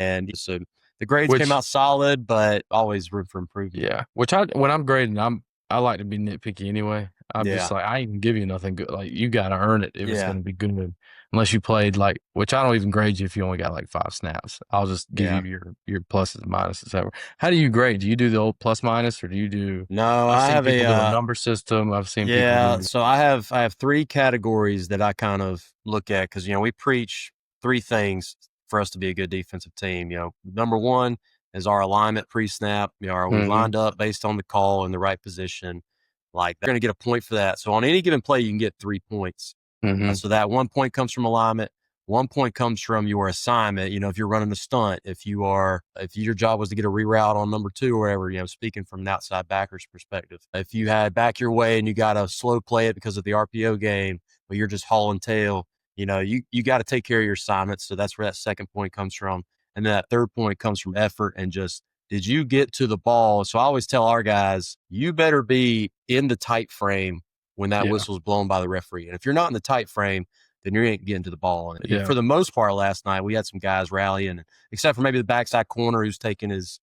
And so the grades came Which out solid, but always room for improvement. Yeah, when I'm grading, I like to be nitpicky anyway. I'm just Yeah. like, I ain't even give you nothing good. Like, you got to earn it if it's Yeah. going to be good. Unless you played like, which I don't even grade you if you only got like 5 snaps. I'll just give Yeah. you your pluses and minuses. How do you grade? Do you do the old plus minus, or do you do? No, I've I seen have people a do a number system. I've seen people yeah, do. so I have three categories that I kind of look at because we preach three things for us to be a good defensive team. Number one is our alignment pre-snap. Are we Hmm. lined up based on the call in the right position? Like they're going to get a point for that. So on any given play, you can get 3 points. Hmm. So that 1 point comes from alignment. 1 point comes from your assignment. If you're running a stunt, if your job was to get a reroute on number two or whatever, speaking from an outside backer's perspective, if you had back your way and you got to slow play it because of the RPO game, but you're just hauling tail, you got to take care of your assignments. So that's where that second point comes from. And then that third point comes from effort and just, did you get to the ball? So I always tell our guys, you better be in the tight frame when that Yeah, whistle's blown by the referee. And if you're not in the tight frame, then you ain't getting to the ball. And yeah, for the most part, last night we had some guys rallying, except for maybe the backside corner who's taking his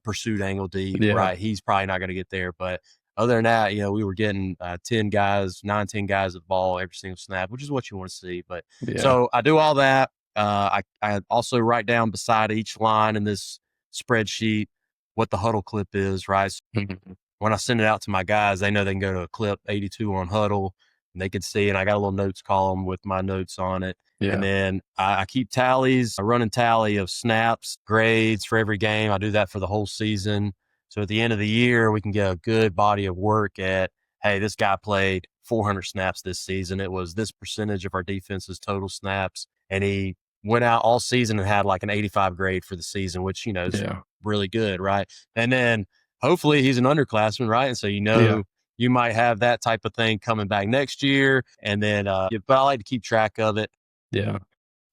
pursuit angle deep. yeah, Right, he's probably not going to get there. But other than that, we were getting 10 guys, 9, 10 guys at the ball every single snap, which is what you want to see. But yeah. so I do all that. I also write down beside each line in this spreadsheet what the huddle clip is. Right. So Mhm. when I send it out to my guys, they know they can go to a clip 82 on huddle and they can see, and I got a little notes column with my notes on it. And Yeah, then I keep tallies, a running tally of snaps, grades for every game. I do that for the whole season. So at the end of the year, we can get a good body of work at, hey, this guy played 400 snaps this season. It was this percentage of our defense's total snaps. And he went out all season and had like an 85 grade for the season, which, is yeah, really good. Right. And then hopefully he's an underclassman, right? And so, yeah, you might have that type of thing coming back next year. And then, but I like to keep track of it. yeah.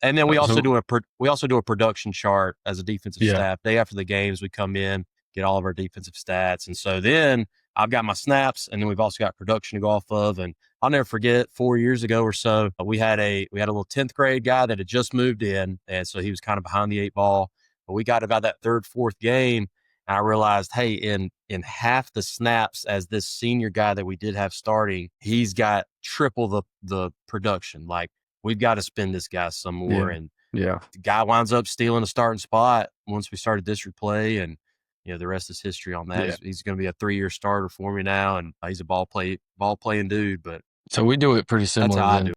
And then we also So do a production chart as a defensive yeah, staff. Day after the games, we come in, get all of our defensive stats. And so then I've got my snaps, and then we've also got production to go off of. And I'll never forget 4 years ago or so, we had a little 10th grade guy that had just moved in. And so he was kind of behind the eight ball. But we got about that third, fourth game. And I realized, hey, in half the snaps as this senior guy that we did have starting, he's got triple the production. Like, we've got to spend this guy some more. yeah, And yeah, the guy winds up stealing a starting spot once we started district play. And, the rest is history on that. yeah. He's going to be a 3-year starter for me now. And he's a ball playing dude, but So we do it pretty that's similar how I then. do it.